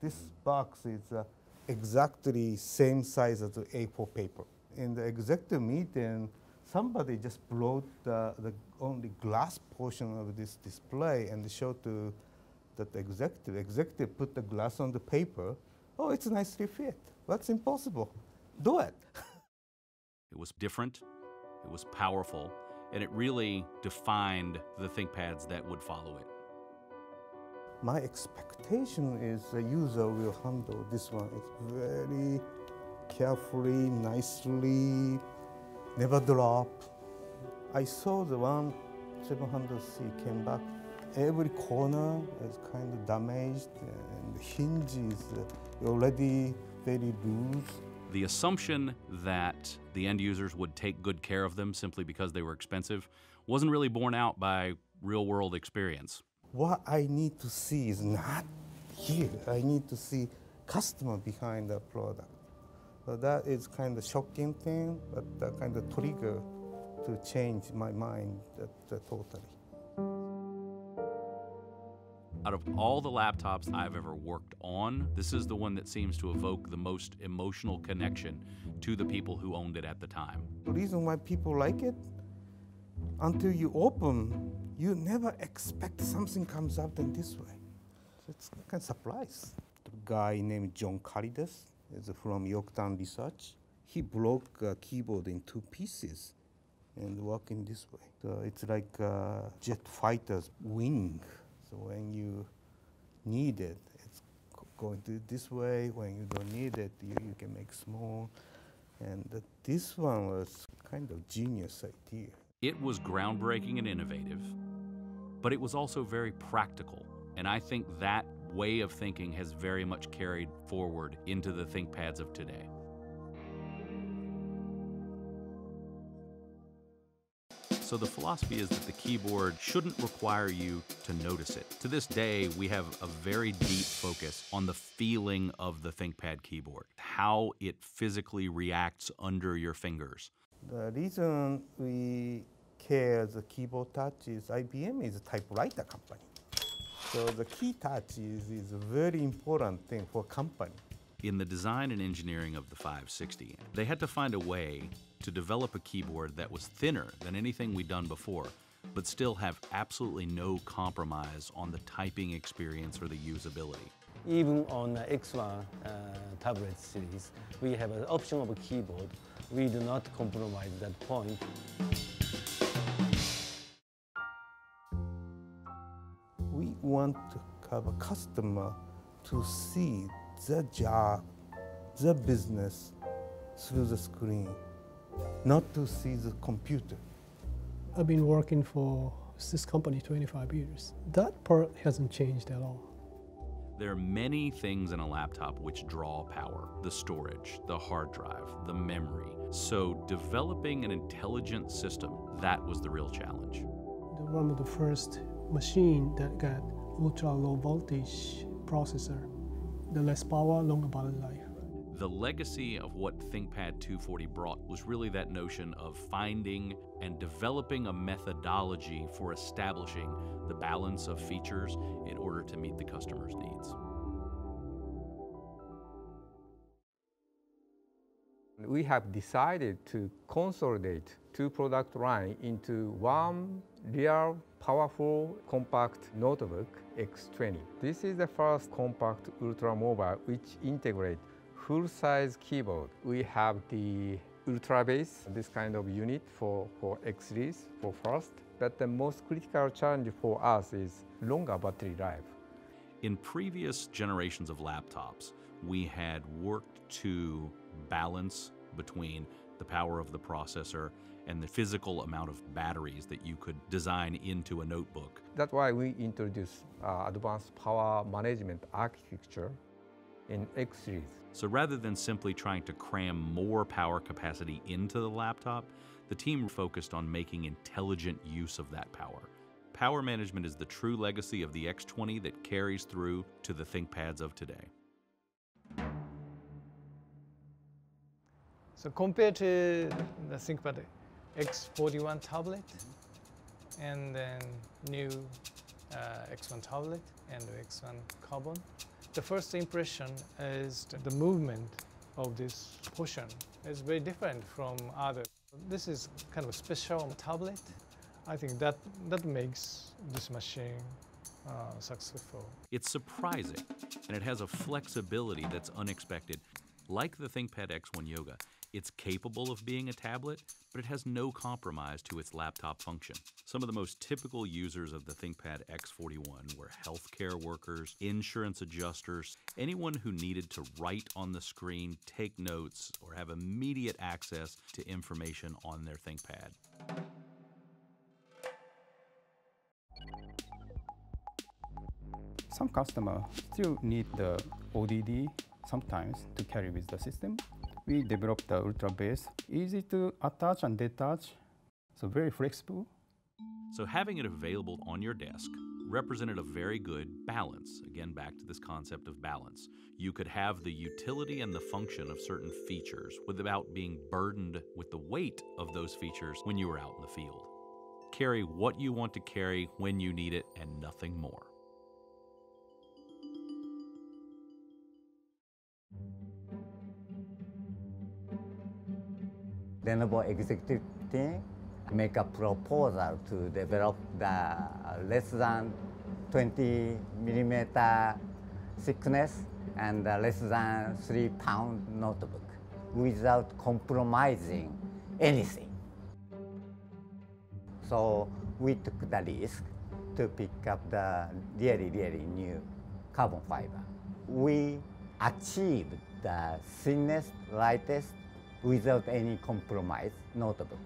This box is exactly same size as the A4 paper. In the executive meeting, somebody just brought the only glass portion of this display and showed to that executive. Executive put the glass on the paper. Oh, it's nicely fit. That's impossible. Do it. It was different, it was powerful, and it really defined the ThinkPads that would follow it. My expectation is the user will handle this one. It's very carefully, nicely, never drop. I saw the one 700C came back. Every corner is kind of damaged, and the hinge is already very loose. The assumption that the end users would take good care of them simply because they were expensive wasn't really borne out by real-world experience. What I need to see is not here. I need to see customer behind the product. So that is kind of shocking thing, but that kind of trigger to change my mind totally. Out of all the laptops I've ever worked on, this is the one that seems to evoke the most emotional connection to the people who owned it at the time. The reason why people like it, until you open, you never expect something comes out in this way. So it's kind of surprise. The guy named John Carides is from Yorktown Research. He broke a keyboard in 2 pieces and work in this way. So it's like a jet fighter's wing. So when you need it, it's going to this way. When you don't need it, you can make small. And this one was kind of genius idea. It was groundbreaking and innovative, but it was also very practical. And I think that way of thinking has very much carried forward into the ThinkPads of today. So the philosophy is that the keyboard shouldn't require you to notice it. To this day, we have a very deep focus on the feeling of the ThinkPad keyboard, how it physically reacts under your fingers. The reason we care the keyboard touch is IBM is a typewriter company. So the key touch is a very important thing for a company. In the design and engineering of the 560, they had to find a way to develop a keyboard that was thinner than anything we'd done before, but still have absolutely no compromise on the typing experience or the usability. Even on the X1 tablet series, we have an option of a keyboard. We do not compromise that point. We want to have a customer to see the job, the business through the screen, not to see the computer. I've been working for this company 25 years. That part hasn't changed at all. There are many things in a laptop which draw power: the storage, the hard drive, the memory. So developing an intelligent system, that was the real challenge. One of the first machine that got ultra low voltage processor, the less power, longer battery life. The legacy of what ThinkPad 240 brought was really that notion of finding and developing a methodology for establishing the balance of features in order to meet the customer's needs. We have decided to consolidate 2 product lines into one real, powerful, compact notebook, X20. This is the first compact ultra mobile which integrates full-size keyboard. We have the Ultra Base, this kind of unit for X series for first. But the most critical challenge for us is longer battery life. In previous generations of laptops, we had worked to balance between the power of the processor and the physical amount of batteries that you could design into a notebook. That's why we introduced advanced power management architecture in X series. So rather than simply trying to cram more power capacity into the laptop, the team focused on making intelligent use of that power. Power management is the true legacy of the X20 that carries through to the ThinkPads of today. So compared to the ThinkPad X41 tablet and then new X1 tablet and X1 Carbon, The first impression is that the movement of this portion is very different from others. This is kind of a special tablet. I think that makes this machine successful. It's surprising, and it has a flexibility that's unexpected. Like the ThinkPad X1 Yoga, it's capable of being a tablet, but it has no compromise to its laptop function. Some of the most typical users of the ThinkPad X41 were healthcare workers, insurance adjusters, anyone who needed to write on the screen, take notes, or have immediate access to information on their ThinkPad. Some customers still need the ODD sometimes to carry with the system. We developed the Ultra Base, easy to attach and detach, so very flexible. So having it available on your desk represented a very good balance. Again, back to this concept of balance. You could have the utility and the function of certain features without being burdened with the weight of those features when you were out in the field. Carry what you want to carry when you need it and nothing more. Lenovo executive team make a proposal to develop the less than 20 millimeter thickness and less than 3-pound notebook without compromising anything. So we took the risk to pick up the really new carbon fiber. We achieved the thinnest, lightest, without any compromise notebook.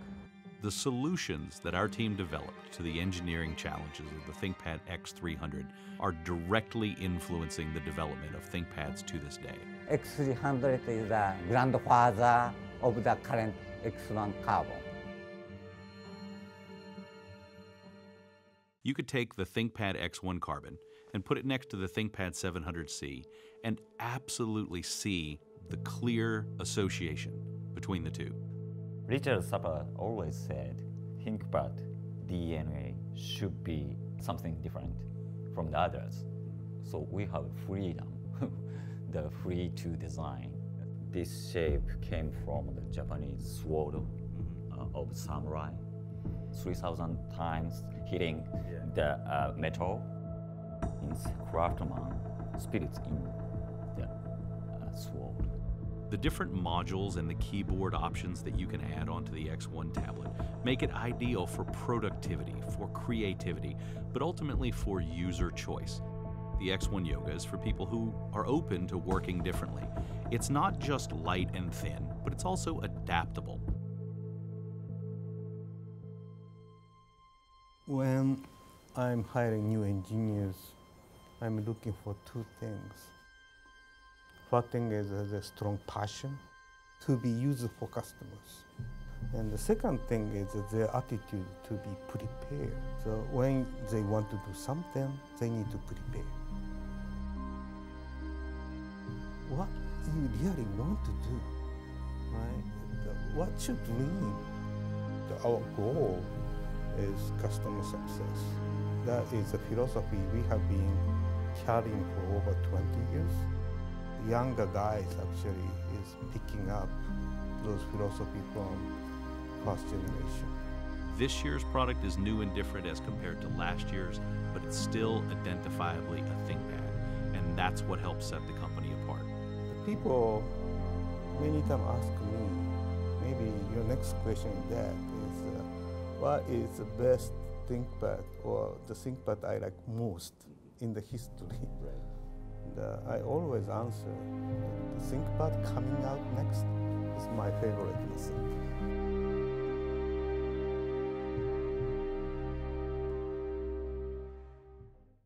The solutions that our team developed to the engineering challenges of the ThinkPad X300 are directly influencing the development of ThinkPads to this day. X300 is the grandfather of the current X1 Carbon. You could take the ThinkPad X1 Carbon and put it next to the ThinkPad 700C and absolutely see the clear association between the two. Richard Sapa always said ThinkPad DNA should be something different from the others. So we have freedom, the free to design. This shape came from the Japanese sword of samurai. 3,000 times hitting the metal. Means craftsman spirits in the sword. The different modules and the keyboard options that you can add onto the X1 tablet make it ideal for productivity, for creativity, but ultimately for user choice. The X1 Yoga is for people who are open to working differently. It's not just light and thin, but it's also adaptable. When I'm hiring new engineers, I'm looking for two things. First thing is a strong passion to be useful for customers. And the second thing is their attitude to be prepared. So when they want to do something, they need to prepare. What you really want to do, right? What you dream. Our goal is customer success. That is a philosophy we have been carrying for over 20 years. Younger guys actually is picking up those philosophy from first generation. This year's product is new and different as compared to last year's, but it's still identifiably a ThinkPad, and that's what helps set the company apart. People many times ask me, maybe your next question is that, is what is the best ThinkPad or the ThinkPad I like most in the history? Right. I always answer, the ThinkPad coming out next is my favorite.